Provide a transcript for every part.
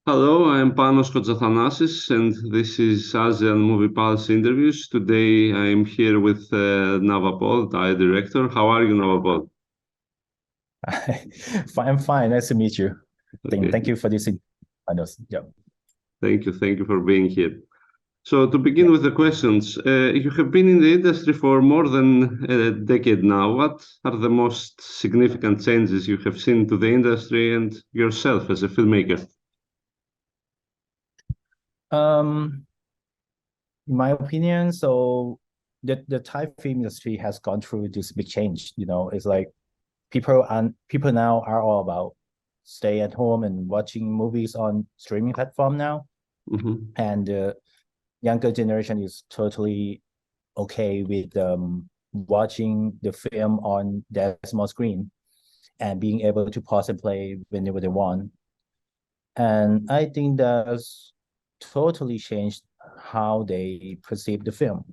Hello, I am Panos Kotzathanasis, and this is ASEAN Movie Pulse interviews. Today I am here with Nawapol, Thai director. How are you, Nawapol? I'm fine. Nice to meet you. Okay, Thank you for this. Yeah. thank you for being here. So to begin Yeah. with the questions, you have been in the industry for more than a decade now. What are the most significant changes you have seen to the industry and yourself as a filmmaker? Um, in my opinion, so the Thai film industry has gone through this big change. It's like people now are all about stay at home and watching movies on streaming platform now, Hmm. and the younger generation is totally okay with watching the film on their small screen and being able to pause and play whenever they want. And I think that's totally changed how they perceive the film.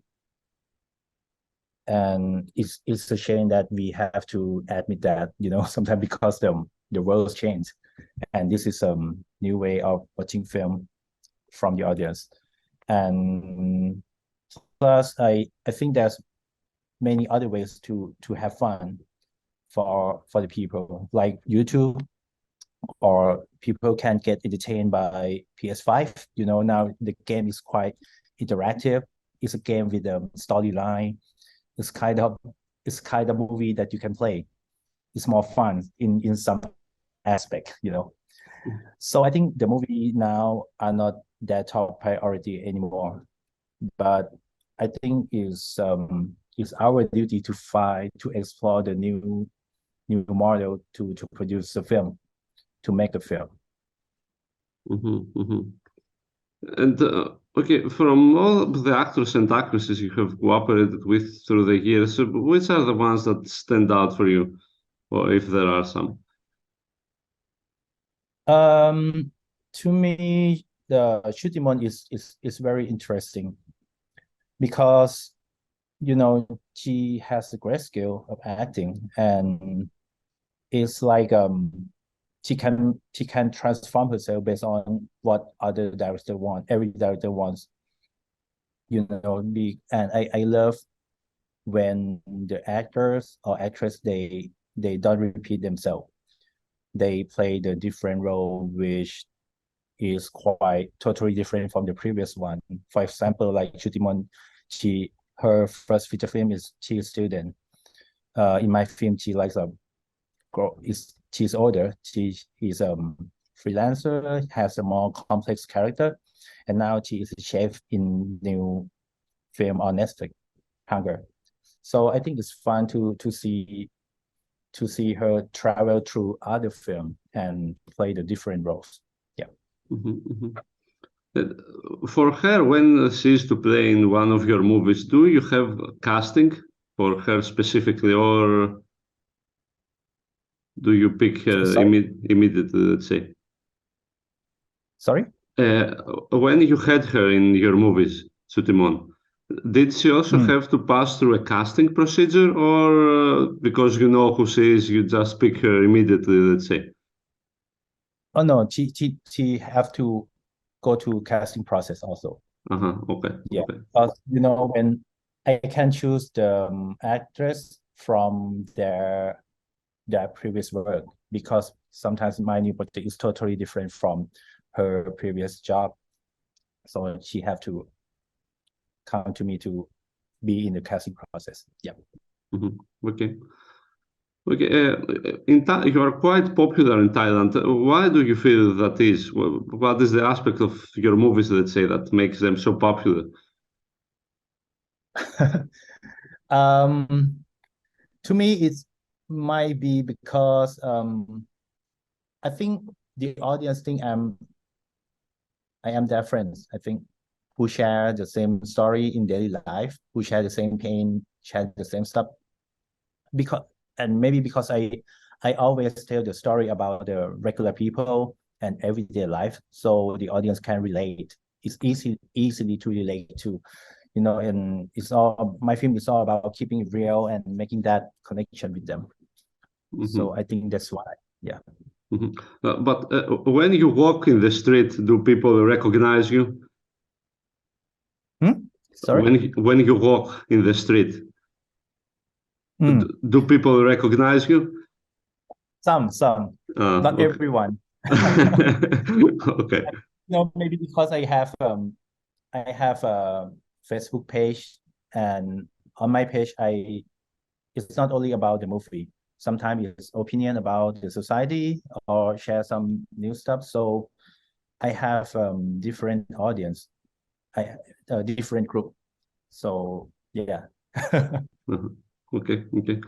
And it's a shame that we have to admit that, sometimes because the world's changed. And this is a new way of watching film from the audience. And plus I think there's many other ways to have fun for the people, like YouTube, or people can get entertained by PS5. Now the game is quite interactive. It's a game with a storyline. It's kind of it's kind of movie that you can play. It's more fun in some aspect. So I think the movie now are not that top priority anymore. But I think it's our duty to fight to explore the new model to produce a film, to make a film. Hmm. Hmm. And okay, from all of the actors and actresses you have cooperated with through the years, which are the ones that stand out for you, or if there are some? Um, to me, the Shutimon is very interesting because she has a great skill of acting, and it's like she can transform herself based on what other director want. Every director wants, and I love when the actors or actress they don't repeat themselves. They play the different role, which is quite totally different from the previous one. For example, like Chutimon, her first feature film is she a student. In my film, she likes a girl. She's older. She is a freelancer, has a more complex character, and now she is a chef in new film on Netflix, Hunger. So I think it's fun to see her travel through other film and play the different roles. Yeah. Mhm, mhm. For her, when she is to play in one of your movies, do you have casting for her specifically, or do you pick her Sorry. immediately, let's say? Sorry. Uh, when you had her in your movies, Sutimon, did she also Mm. have to pass through a casting procedure, or because you know who she is, you just pick her immediately, let's say? Oh no, she have to go to casting process also. Uh-huh. Okay. Yeah. Okay. When I can choose the actress from their previous work, because sometimes my new project is totally different from her previous job. So she have to come to me to be in the casting process. Yeah. Mhm. Okay. Okay. You are quite popular in Thailand. Why do you feel that is? What is the aspect of your movies, let's say, that makes them so popular? um, to me, it might be because I think the audience think I am their friends. I think who share the same story in daily life, who share the same pain, share the same stuff. Because and maybe because I always tell the story about the regular people and everyday life, so the audience can relate. It's easily to relate to, and it's all my film is all about keeping it real and making that connection with them. So Mhm. I think that's why. Yeah. But when you walk in the street, do people recognize you? Sorry? When you walk in the street, do people recognize you? Some, not Okay. everyone. Okay. No, maybe because I have a Facebook page, and on my page it's not only about the movie. Sometimes it's opinion about the society or share some new stuff. So I have different audience, different group. So yeah. Uh-huh. Okay, okay.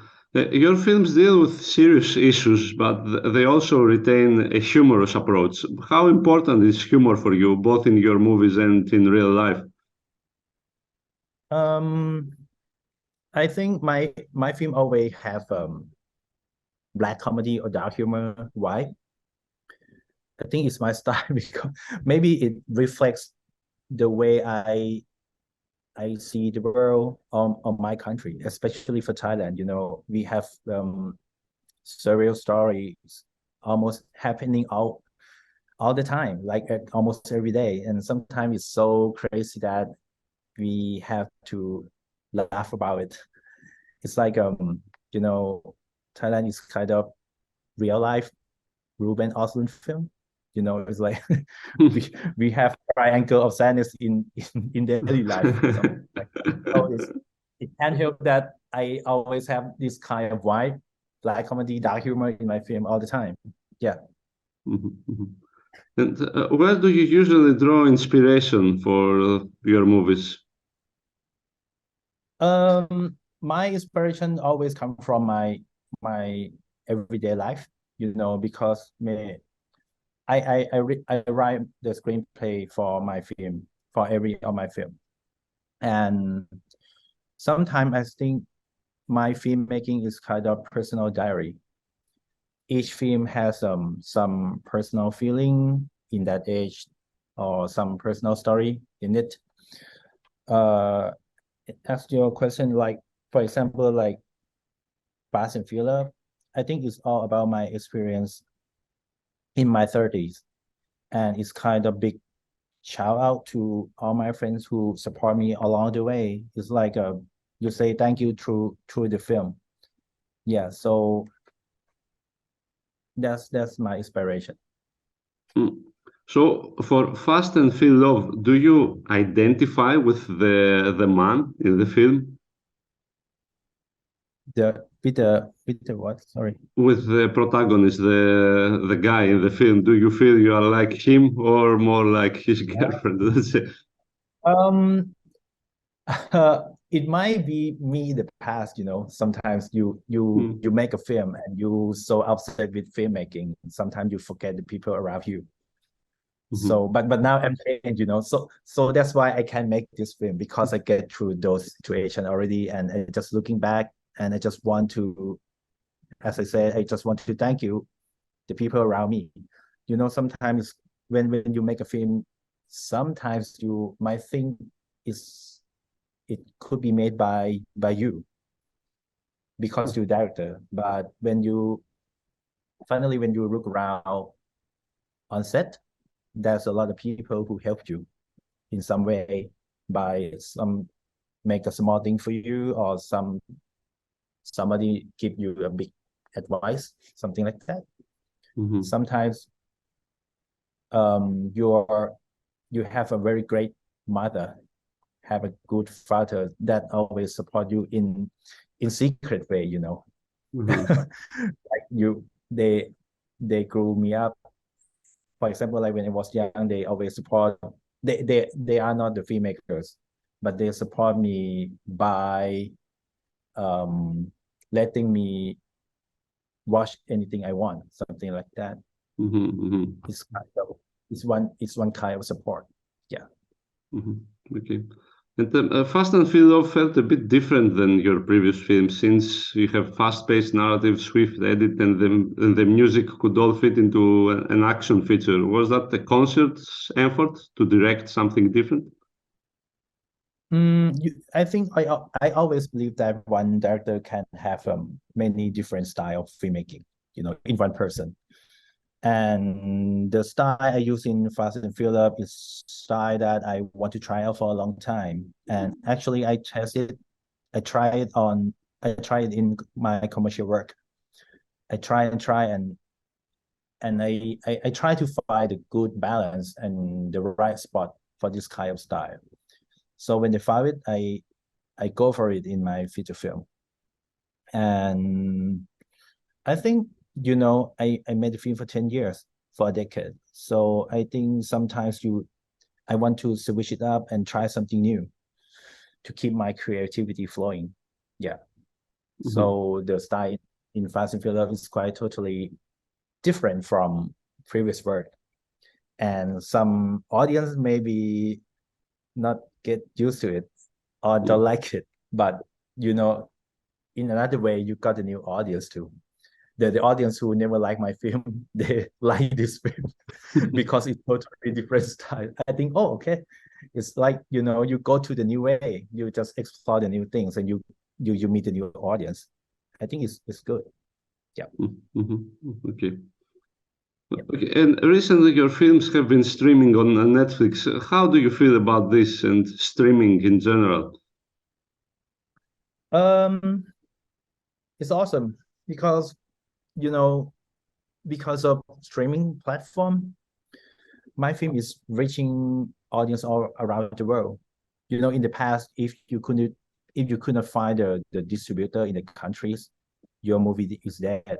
Your films deal with serious issues, but they also retain a humorous approach. How important is humor for you, both in your movies and in real life? I think my film always have black comedy or dark humor. Why? I think it's my style because maybe it reflects the way I see the world on my country, especially for Thailand. You know, we have surreal stories almost happening all the time, like almost every day. And sometimes it's so crazy that we have to laugh about it. It's like you know, Thailand is kind of real life Ruben Östlund film. You know, it's like we have triangle of sadness in daily life. So it can't help that I always have this kind of vibe, black comedy, dark humor in my film all the time. Yeah. And where do you usually draw inspiration for your movies? My inspiration always come from my everyday life, you know, because I write the screenplay for my film, for every of my film. And sometimes I think my filmmaking is kind of personal diary. Each film has some personal feeling in that age or some personal story in it. Ask your question, like, for example, like Fast and Furious, I think it's all about my experience in my 30s. And it's kind of big shout out to all my friends who support me along the way. It's like you say thank you through the film. Yeah, so that's my inspiration. Mm. So for Fast and Feel Love, do you identify with the man in the film? With the what? Sorry. With the protagonist, the guy in the film, do you feel you are like him or more like his girlfriend? Let's say. Um, it might be me in the past, you know. Sometimes you make a film and you so upset with filmmaking. Sometimes you forget the people around you. So, but now I'm changed, you know. So that's why I can make this film because I get through those situations already, and I just looking back, and I just want to, as I said, I just want to thank you, the people around me. You know, sometimes when you make a film, sometimes you might think is it could be made by you because you're director, but when you finally when you look around on set, there's a lot of people who helped you in some way by some make a small thing for you or somebody give you a big advice, something like that. Sometimes you have a very great mother, have a good father that always support you in secret way, you know. Like they grew me up. For example, like when I was young, they always support. They are not the filmmakers, but they support me by letting me watch anything I want, something like that. It's kind of it's one kind of support. Yeah. Okay. And Fast and Furious felt a bit different than your previous films since you have fast-paced narrative, swift edit, and the music could all fit into an action feature. Was that a conscious effort to direct something different? I think I always believe that one director can have many different style of filmmaking, you know, in one person. And the style I use in Fast and Furious is style that I want to try out for a long time. And actually, I tried it in my commercial work. I try and try and I try to find a good balance and the right spot for this kind of style. So when I found it, I go for it in my feature film. And I think, I made a film for 10 years, for a decade. So I think sometimes I want to switch it up and try something new to keep my creativity flowing. Yeah. So the style in Fast and Furious is quite totally different from previous work. And some audience maybe not get used to it or don't like it. But, in another way, you got a new audience too. The audience who never like my film, they like this film because it's totally different style. I think, oh, okay. It's like, you go to the new way, you just explore the new things and you meet a new audience. I think it's good. Yeah. Okay. Okay. And recently your films have been streaming on Netflix. How do you feel about this and streaming in general? It's awesome because, because of streaming platform, my film is reaching audience all around the world. In the past, if you couldn't find the distributor in the countries, your movie is dead.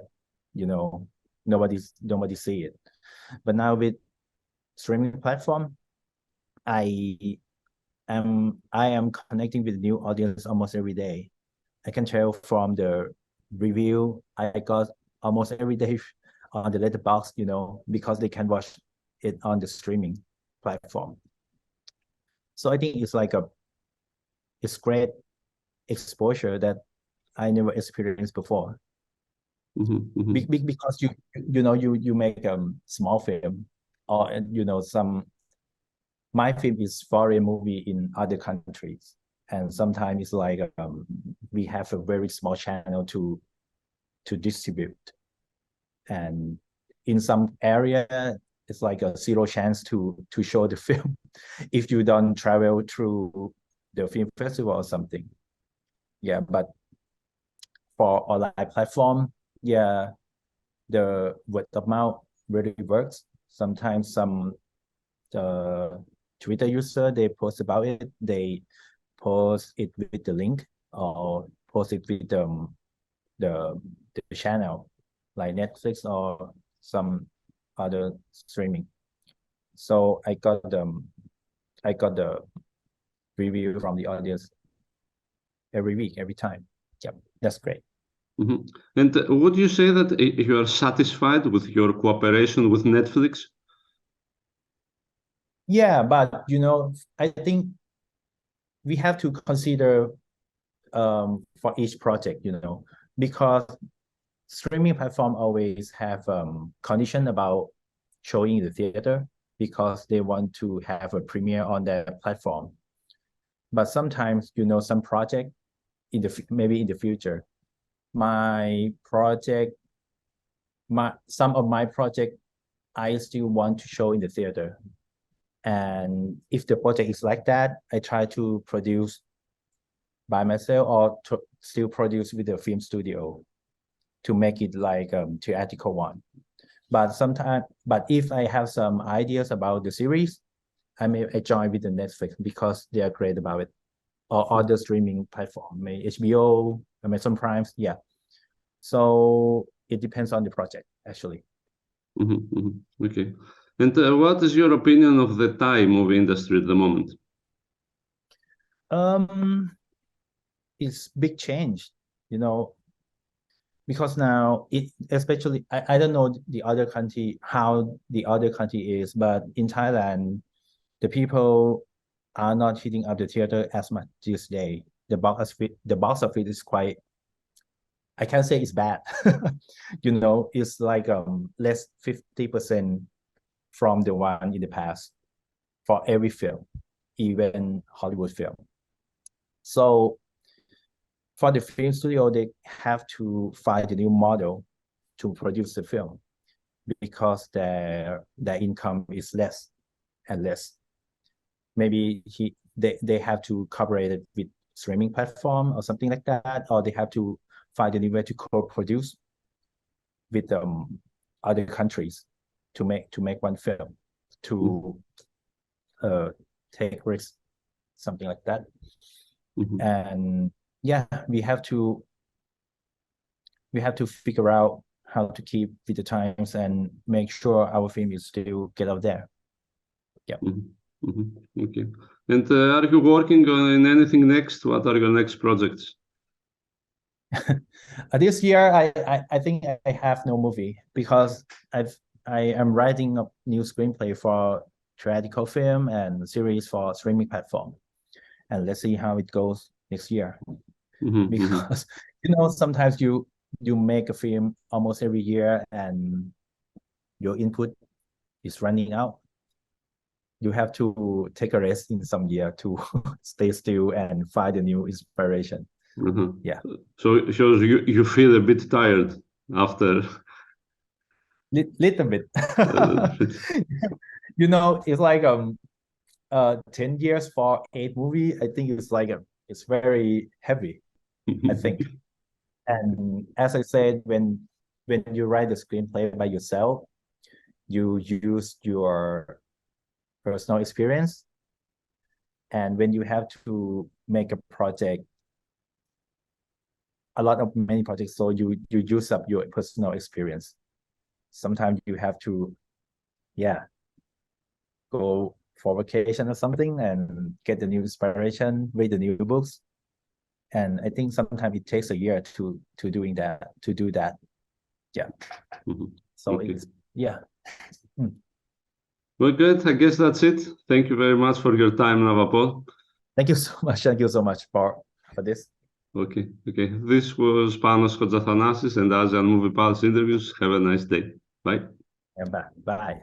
Nobody see it. But now with streaming platform, I am connecting with new audience almost every day. I can tell from the review I got almost every day on the letterbox, because they can watch it on the streaming platform. So I think it's great exposure that I never experienced before. Because you make a small film, or my film is foreign movie in other countries, and sometimes it's like we have a very small channel to distribute, and in some area it's like a zero chance to show the film if you don't travel through the film festival or something. Yeah, but for online platform, yeah, the word of mouth really works. Sometimes some Twitter user, they post about it, they post it with the link or post it with the channel like Netflix or some other streaming. So I got the review from the audience every week, every time. Yep, that's great. And would you say that you are satisfied with your cooperation with Netflix? Yeah, but I think we have to consider for each project, because streaming platform always have condition about showing the theater because they want to have a premiere on their platform. But sometimes, some project maybe in the future, some of my project, I still want to show in the theater. And if the project is like that, I try to produce by myself or to still produce with the film studio to make it like a theatrical one. But if I have some ideas about the series, I join with the Netflix because they are great about it, or other streaming platform, HBO, Amazon Prime, yeah. So it depends on the project, actually. Okay. And what is your opinion of the Thai movie industry at the moment? It's big change, because now especially I don't know the other country, how the other country is, but in Thailand, the people are not hitting up the theater as much this day. The box of it is quite, I can't say it's bad. It's like less 50% from the one in the past for every film, even Hollywood film. So for the film studio, they have to find a new model to produce the film. because their income is less and less. Maybe they have to cooperate it with streaming platform or something like that, or they have to find a new way to co-produce with other countries to make one film, to take risks, something like that. And yeah, we have to figure out how to keep with the times and make sure our film is still get out there. Yeah. Okay. And are you working on anything next? What are your next projects? This year, I think I have no movie because I am writing a new screenplay for theatrical film and series for streaming platform, and let's see how it goes next year. Because sometimes you make a film almost every year and your input is running out. You have to take a rest in some year to stay still and find a new inspiration. Yeah. So you feel a bit tired after. Little bit. It's like 10 years for 8 movie. I think it's like it's very heavy. I think. And as I said, when you write the screenplay by yourself, you use your personal experience. And when you have to make a project, many projects, so you use up your personal experience. Sometimes you have to, go for vacation or something and get the new inspiration, read the new books. And I think sometimes it takes a year to do that. Yeah. So okay. It's, yeah. Well, good. I guess that's it. Thank you very much for your time, Nawapol. Thank you so much. Thank you so much for this. Okay. This was Panos Kotzathanasis and Asian Movie Pulse interviews. Have a nice day. Bye. And bye.